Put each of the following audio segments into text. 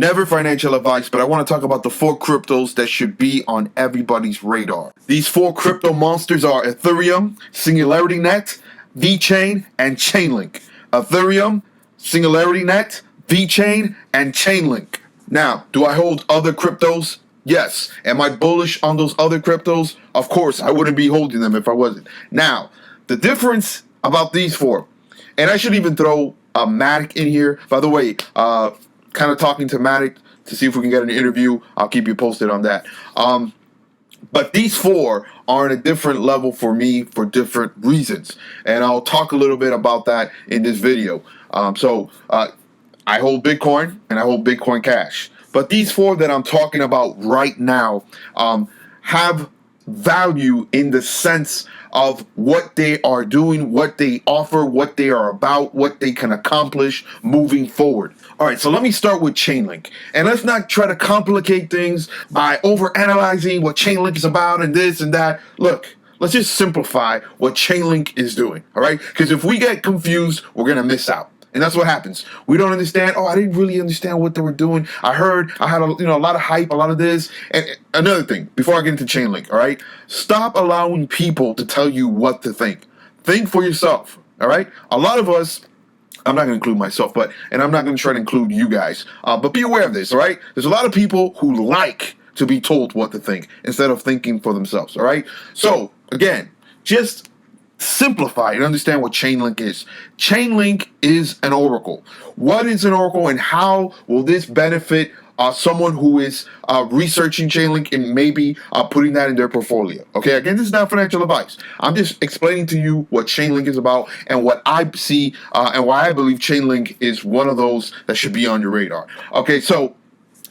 Never financial advice, but I want to talk about the 4 cryptos that should be on everybody's radar. These 4 crypto monsters are Ethereum, SingularityNet, Vechain, and Chainlink. Ethereum, SingularityNet, Vechain, and Chainlink. Now, do I hold other cryptos? Yes. Am I bullish on those other cryptos? Of course, I wouldn't be holding them if I wasn't. Now, the difference about these 4, and I should even throw a Matic in here. By the way, kind of talking to Matic to see if we can get an interview. I'll keep you posted on that. But these 4 are on a different level for me for different reasons. And I'll talk a little bit about that in this video. I hold Bitcoin and I hold Bitcoin Cash. But these 4 that I'm talking about right now have value in the sense of what they are doing, what they offer, what they are about, what they can accomplish moving forward. All right, so let me start with Chainlink. And let's not try to complicate things by overanalyzing what Chainlink is about and this and that. Look, let's just simplify what Chainlink is doing, all right? Because if we get confused, we're going to miss out. And that's what happens. We don't understand. Oh, I didn't really understand what they were doing. I heard I had a lot of hype, a lot of this. And another thing, before I get into Chainlink, all right? Stop allowing people to tell you what to think. Think for yourself, all right? A lot of us, I'm not going to include myself, and I'm not going to try to include you guys. But be aware of this, all right? There's a lot of people who like to be told what to think instead of thinking for themselves, all right? So, again, just simplify and understand what Chainlink is. Chainlink is an oracle. What is an oracle and how will this benefit someone who is researching Chainlink and maybe putting that in their portfolio? Okay, again, this is not financial advice. I'm just explaining to you what Chainlink is about and what I see and why I believe Chainlink is one of those that should be on your radar. Okay, so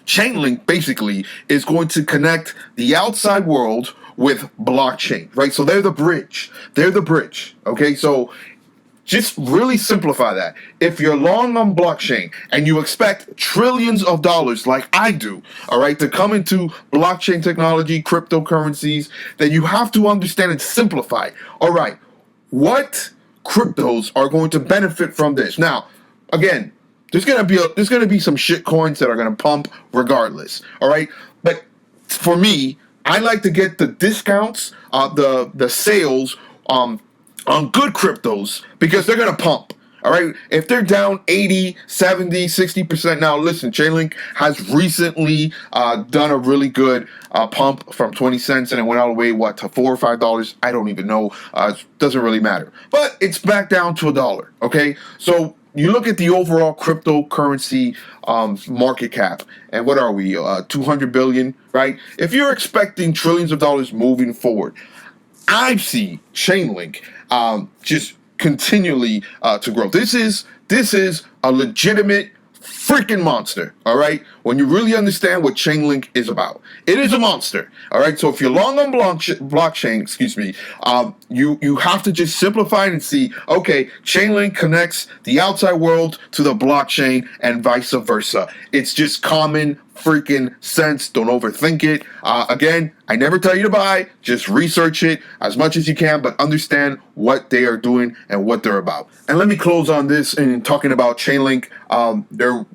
Chainlink basically is going to connect the outside world with blockchain, right? So they're the bridge. They're the bridge, okay? So just really simplify that. If you're long on blockchain and you expect trillions of dollars like I do, all right, to come into blockchain technology, cryptocurrencies, then you have to understand and simplify. All right, what cryptos are going to benefit from this? Now, again, there's gonna be some shit coins that are gonna pump regardless. All right, but for me, I like to get the discounts, the sales on good cryptos because they're going to pump. All right. If they're down 80, 70, 60%. Now, listen, Chainlink has recently done a really good pump from 20 cents and it went all the way, to $4 or $5? I don't even know. It doesn't really matter. But it's back down to $1. Okay. So you look at the overall cryptocurrency market cap, and what are we? 200 billion, right? If you're expecting trillions of dollars moving forward, I see Chainlink just continually to grow. This is a legitimate freaking monster, all right? When you really understand what Chainlink is about. It is a monster, all right? So if you're long on blockchain, you have to just simplify it and see, okay, Chainlink connects the outside world to the blockchain and vice versa. It's just common freaking sense. Don't overthink it. Again, I never tell you to buy. Just research it as much as you can, but understand what they are doing and what they're about. And let me close on this in talking about Chainlink. Their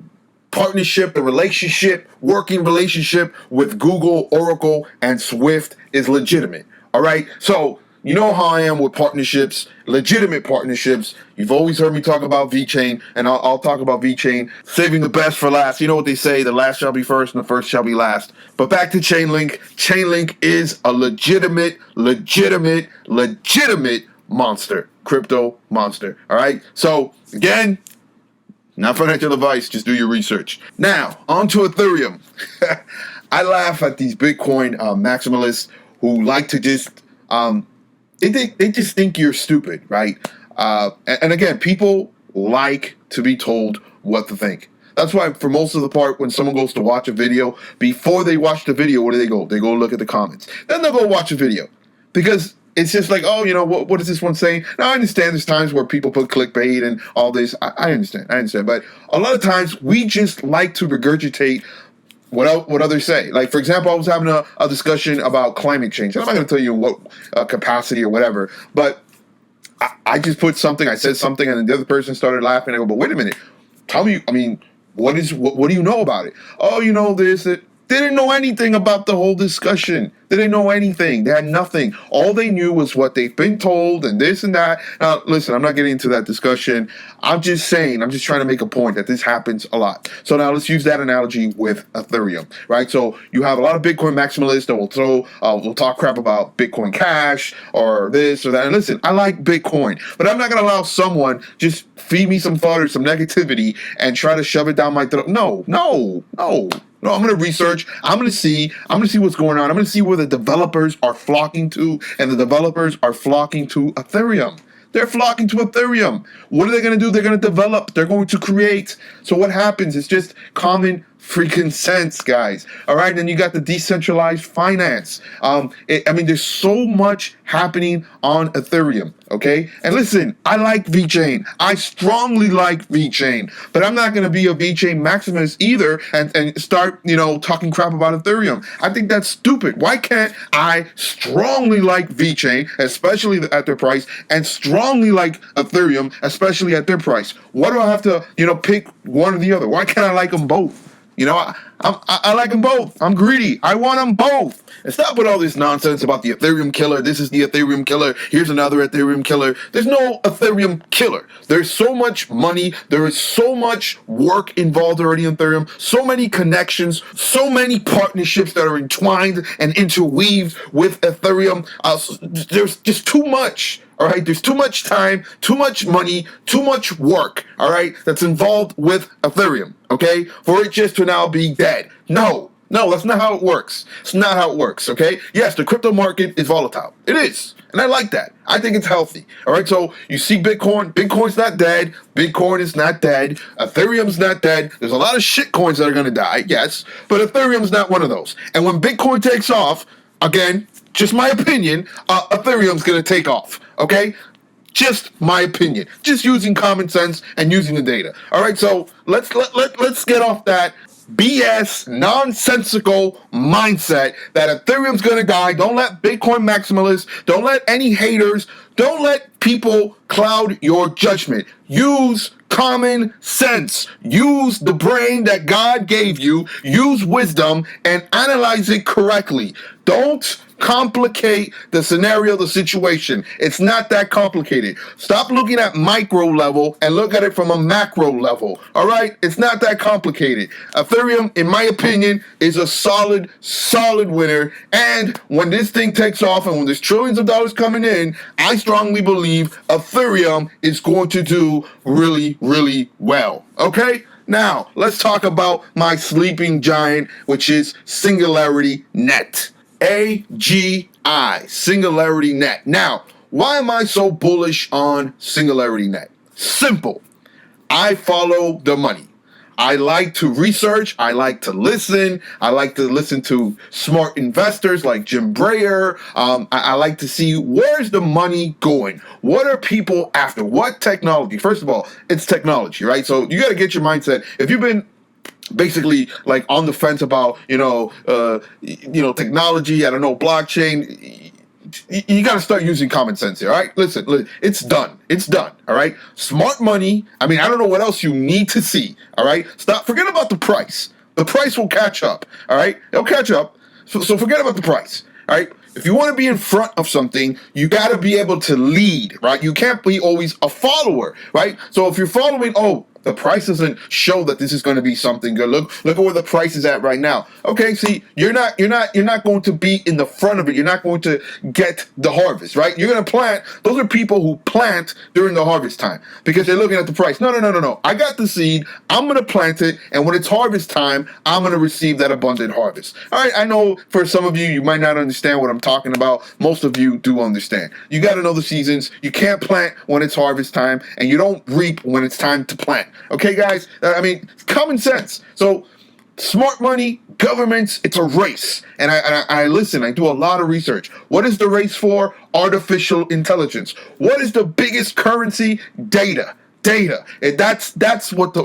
partnership, the working relationship with Google, Oracle, and Swift is legitimate. All right. So you know how I am with partnerships, legitimate partnerships. You've always heard me talk about Vechain, and I'll talk about Vechain, saving the best for last. You know what they say, the last shall be first and the first shall be last. But back to Chainlink. Chainlink is a legitimate monster, crypto monster. All right? So, again, not financial advice, just do your research. Now, on to Ethereum. I laugh at these Bitcoin maximalists who like to just... They just think you're stupid, right? And again, people like to be told what to think. That's why, for most of the part, when someone goes to watch a video, before they watch the video, where do they go? They go look at the comments. Then they'll go watch a video. Because it's just like, oh, what is this one saying? Now, I understand there's times where people put clickbait and all this. I understand. But a lot of times, we just like to regurgitate what others say. Like, for example, I was having a discussion about climate change. I'm not going to tell you what capacity or whatever, but I just put something, I said something, and then the other person started laughing. I go, but wait a minute. Tell me, What do you know about it? Oh, you know this. That. They didn't know anything about the whole discussion. They didn't know anything. They had nothing. All they knew was what they've been told and this and that. Now, listen, I'm not getting into that discussion. I'm just trying to make a point that this happens a lot. So now let's use that analogy with Ethereum, right? So you have a lot of Bitcoin maximalists that will talk crap about Bitcoin Cash or this or that. And listen, I like Bitcoin, but I'm not going to allow someone just feed me some thought or some negativity and try to shove it down my throat. No. No, I'm going to research. I'm going to see what's going on. I'm going to see where the developers are flocking to, and the developers are flocking to Ethereum. They're flocking to Ethereum. What are they going to do? They're going to develop. They're going to create. So what happens? It's just common freaking sense, guys. All right. Then you got the decentralized finance. There's so much happening on Ethereum. Okay. And listen, I like Vechain. I strongly like Vechain, but I'm not going to be a Vechain maximalist either and start, talking crap about Ethereum. I think that's stupid. Why can't I strongly like Vechain, especially at their price, and strongly like Ethereum, especially at their price? Why do I have to, pick one or the other? Why can't I like them both? I like them both. I'm greedy. I want them both. And stop with all this nonsense about the Ethereum killer. This is the Ethereum killer. Here's another Ethereum killer. There's no Ethereum killer. There's so much money. There is so much work involved already in Ethereum. So many connections. So many partnerships that are entwined and interweaved with Ethereum. There's just too much. All right, there's too much time, too much money, too much work, all right, that's involved with Ethereum, okay, for it just to now be dead. No, that's not how it works. It's not how it works, okay? Yes, the crypto market is volatile. It is, and I like that. I think it's healthy, all right? So you see Bitcoin. Bitcoin's not dead. Bitcoin is not dead. Ethereum's not dead. There's a lot of shit coins that are going to die, yes, but Ethereum's not one of those. And when Bitcoin takes off, again, just my opinion, Ethereum's going to take off. Okay? Just my opinion. Just using common sense and using the data. All right, so let's get off that BS nonsensical mindset that Ethereum's going to die. Don't let Bitcoin maximalists, don't let any haters, don't let people cloud your judgment. Use common sense. Use the brain that God gave you. Use wisdom and analyze it correctly. Don't complicate the scenario, the situation. It's not that complicated. Stop looking at micro level and look at it from a macro level. All right? It's not that complicated. Ethereum, in my opinion, is a solid winner. And when this thing takes off and when there's trillions of dollars coming in, I strongly believe Ethereum is going to do really, really well. Okay? Now, let's talk about my sleeping giant, which is SingularityNet. AGI, SingularityNet. Now, why am I so bullish on SingularityNet? Simple. I follow the money. I like to research. I like to listen. I like to listen to smart investors like Jim Breyer. I like to see where's the money going. What are people after? What technology? First of all, it's technology, right? So you got to get your mindset. If you've been basically like on the fence about technology, I don't know, blockchain, you got to start using common sense here. All right, listen, it's done, all right. Smart money. I don't know what else you need to see. All right, forget about the price. The price will catch up. All right, it'll catch up. So forget about the price. All right, if you want to be in front of something, you got to be able to lead, right? You can't be always a follower, right? So if you're following, the price doesn't show that this is going to be something good. Look at where the price is at right now. Okay, see, you're not going to be in the front of it. You're not going to get the harvest, right? You're going to plant. Those are people who plant during the harvest time because they're looking at the price. No. I got the seed. I'm going to plant it, and when it's harvest time, I'm going to receive that abundant harvest. All right, I know for some of you, you might not understand what I'm talking about. Most of you do understand. You got to know the seasons. You can't plant when it's harvest time, and you don't reap when it's time to plant. Okay, guys? Common sense. So, smart money, governments, it's a race. And I listen, I do a lot of research. What is the race for? Artificial intelligence. What is the biggest currency? Data. And that's what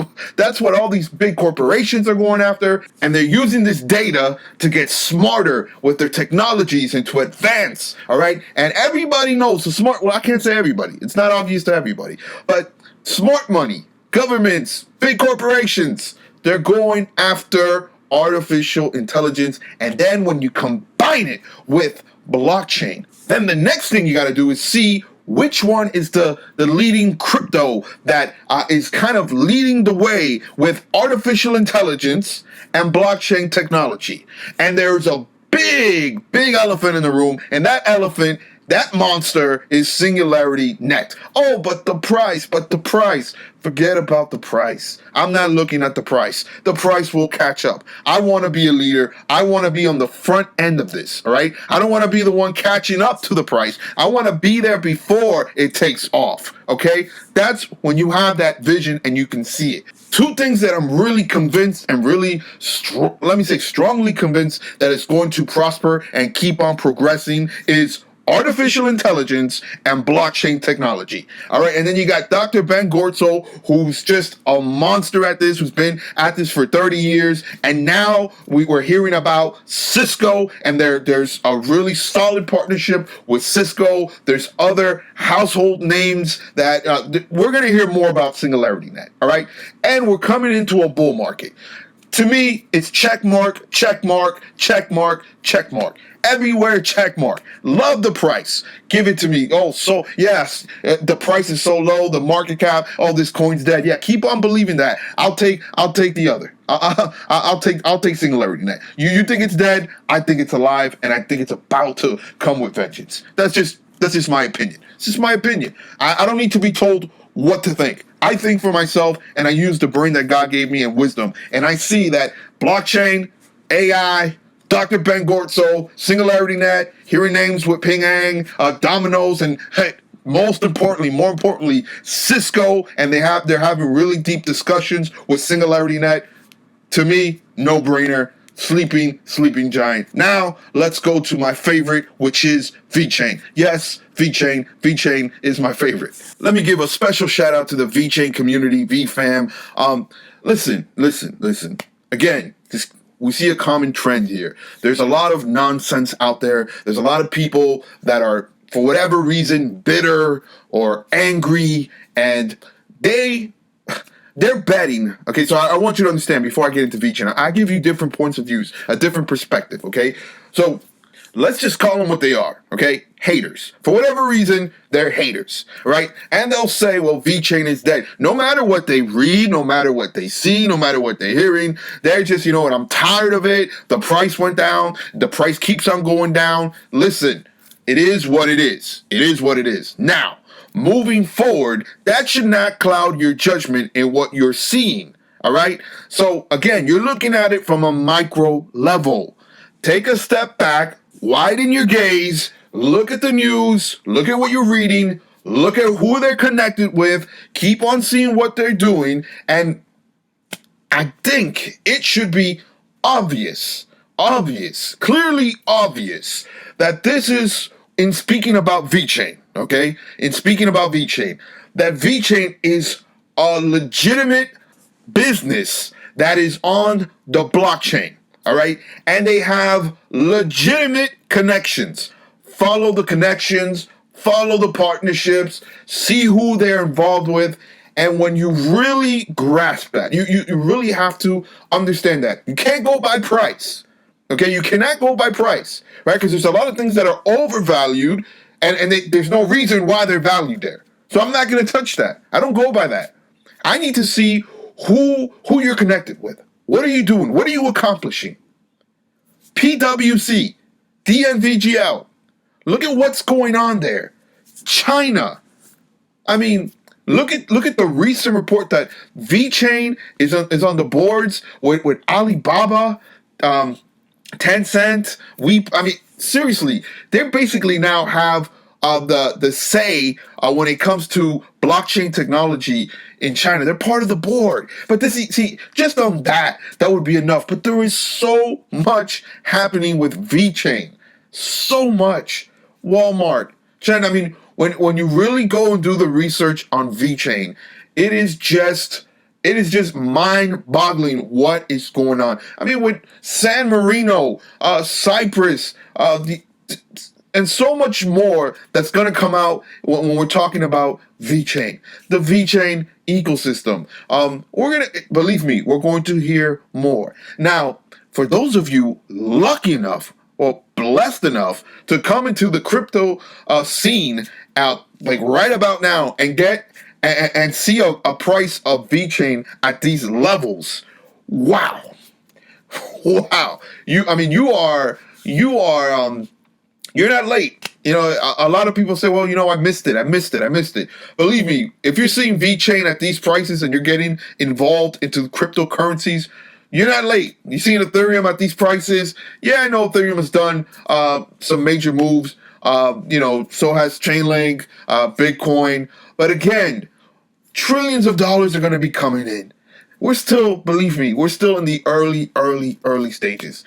all these big corporations are going after, and they're using this data to get smarter with their technologies and to advance. All right? And everybody knows I can't say everybody. It's not obvious to everybody. But smart money, governments, big corporations, They're going after artificial intelligence. And then when you combine it with blockchain, then the next thing you got to do is see which one is the leading crypto that is kind of leading the way with artificial intelligence and blockchain technology. And there's a big elephant in the room, and that elephant, that monster, is SingularityNet. Oh, but the price. Forget about the price. I'm not looking at the price. The price will catch up. I want to be a leader. I want to be on the front end of this, all right? I don't want to be the one catching up to the price. I want to be there before it takes off, okay? That's when you have that vision and you can see it. Two things that I'm really convinced and really, strongly convinced that it's going to prosper and keep on progressing is artificial intelligence and blockchain technology. All right. And then you got Dr. Ben Gortzel, who's just a monster at this, who's been at this for 30 years. And now we're hearing about Cisco, and there's a really solid partnership with Cisco. There's other household names that we're going to hear more about SingularityNet. All right. And we're coming into a bull market. To me, it's check mark, check mark, check mark, check mark. Everywhere, check mark. Love the price. Give it to me. Oh, so yes, the price is so low. The market cap. Oh, this coin's dead. Yeah, keep on believing that. I'll take the other. I'll take SingularityNet. You think it's dead? I think it's alive, and I think it's about to come with vengeance. That's just my opinion. It's just my opinion. I don't need to be told what to think. I think for myself, and I use the brain that God gave me and wisdom, and I see that blockchain, AI, Dr. Ben Gortzel, SingularityNet, hearing names with Ping Ang, Domino's, and hey, more importantly, Cisco, and they're having really deep discussions with SingularityNet. To me, no brainer. Sleeping giant. Now, let's go to my favorite, which is Vechain. Yes, Vechain is my favorite. Let me give a special shout out to the Vechain community, V-Fam. Listen. Again, we see a common trend here. There's a lot of nonsense out there. There's a lot of people that are, for whatever reason, bitter or angry, and they're betting. Okay, so I want you to understand before I get into Vechain, I give you different points of views, a different perspective, okay? So let's just call them what they are, okay? Haters. For whatever reason, they're haters, right? And they'll say, well, Vechain is dead. No matter what they read, no matter what they see, no matter what they're hearing, they're just, you know what, I'm tired of it. The price went down. The price keeps on going down. Listen, it is what it is. It is what it is. Now, moving forward, that should not cloud your judgment in what you're seeing, all right? So, again, you're looking at it from a micro level. Take a step back, widen your gaze, look at the news, look at what you're reading, look at who they're connected with, keep on seeing what they're doing, and I think it should be clearly obvious, that this is, in speaking about Vechain, okay? In speaking about Vechain, that Vechain is a legitimate business that is on the blockchain, all right? And they have legitimate connections. Follow the connections, follow the partnerships, see who they're involved with. And when you really grasp that, you really have to understand that. You can't go by price, okay? You cannot go by price, right? Because there's a lot of things that are overvalued, and there's no reason why they're valued there. So I'm not going to touch that. I don't go by that. I need to see who you're connected with. What are you doing? What are you accomplishing? PwC, DNVGL. Look at what's going on there. China. I mean, look at the recent report that Vechain is on the boards with Alibaba, Tencent. Seriously, they basically now have the say when it comes to blockchain technology in China. They're part of the board. But see, just on that would be enough. But there is so much happening with Vechain. So much. Walmart, China. I mean, when you really go and do the research on Vechain, it is just mind-boggling what is going on. I mean, with San Marino, Cyprus, and so much more that's going to come out when we're talking about Vechain, the Vechain ecosystem. We're going to, believe me, we're going to hear more. Now, for those of you lucky enough or blessed enough to come into the crypto scene out like right about now and get and see a price of Vechain at these levels, wow. Wow. You're not late. You know, a lot of people say, well, you know, I missed it. Believe me, if you're seeing Vechain at these prices and you're getting involved into cryptocurrencies, you're not late. You're seeing Ethereum at these prices. Yeah, I know Ethereum has done some major moves. So has Chainlink, Bitcoin. But again, trillions of dollars are going to be coming in. We're still, believe me, we're still in the early stages.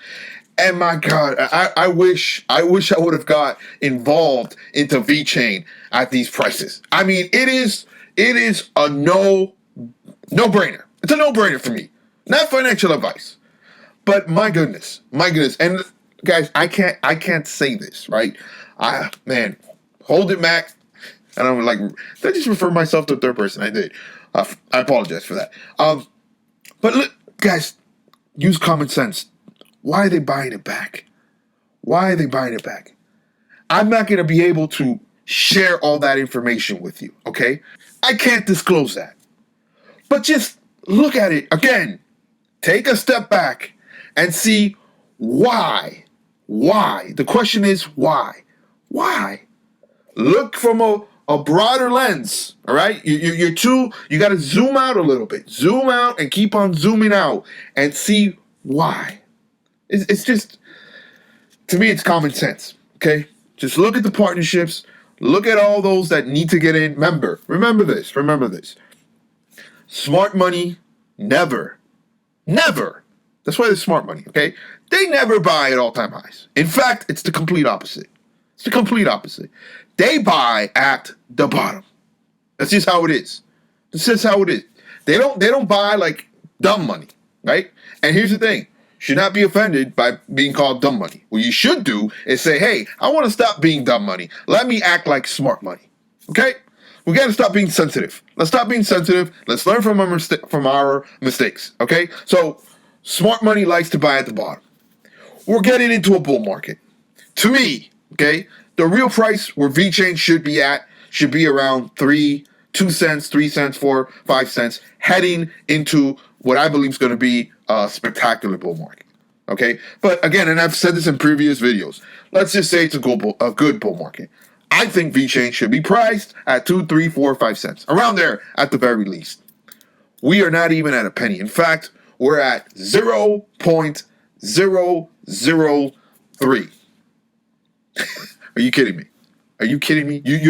And my God, I wish I would have got involved into Vechain at these prices. I mean, it is a no-brainer. It's a no-brainer for me. Not financial advice, but my goodness. And guys, I can't say this, right? Hold it back. And I'm like, did I just refer myself to a third person? I did. I apologize for that. But look, guys, use common sense. Why are they buying it back? I'm not going to be able to share all that information with you, okay? I can't disclose that. But just look at it again. Take a step back and see why. Why? The question is why? Why? Look from a broader lens, all right? You got to zoom out a little bit. Zoom out and keep on zooming out and see why. It's just, to me, it's common sense, okay? Just look at the partnerships. Look at all those that need to get in. Remember this. Smart money never. That's why they're smart money, okay? They never buy at all-time highs. In fact, it's the complete opposite. They buy at the bottom. That's just how it is. They don't buy like dumb money, right? And here's the thing. Should not be offended by being called dumb money. What you should do is say, hey, I want to stop being dumb money. Let me act like smart money. Okay? We got to stop being sensitive. Let's stop being sensitive. Let's learn from our mistakes. Okay? So, smart money likes to buy at the bottom. We're getting into a bull market. To me, okay, the real price where Vechain should be around 2 cents, 3 cents, 4, 5 cents, heading into what I believe is going to be a spectacular bull market. Okay? But again, and I've said this in previous videos, let's just say it's a good bull market. I think Vechain should be priced at 2, 3, 4, 5 cents. Around there at the very least. We are not even at a penny. In fact, we're at 0.003. Are you kidding me? You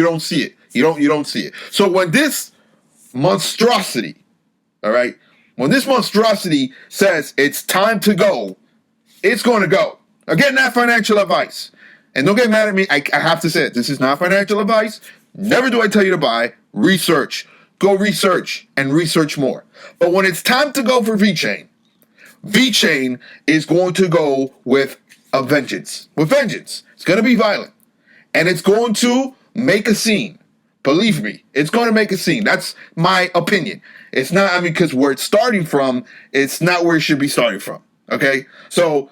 don't see it. You don't see it. So when this monstrosity, all right, when this monstrosity says it's time to go, it's going to go. Again, not financial advice. And don't get mad at me. I have to say it. This is not financial advice. Never do I tell you to buy. Research. Go research and research more. But when it's time to go for Vechain, Vechain is going to go with a vengeance. It's going to be violent. And it's going to make a scene. Believe me, it's going to make a scene. That's my opinion. It's not, because where it's starting from, it's not where it should be starting from. Okay? So,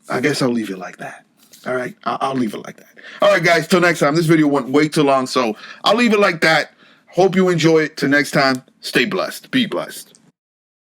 I guess I'll leave it like that. All right? I'll leave it like that. All right, guys, till next time. This video went way too long, so I'll leave it like that. Hope you enjoy it. Till next time, stay blessed. Be blessed.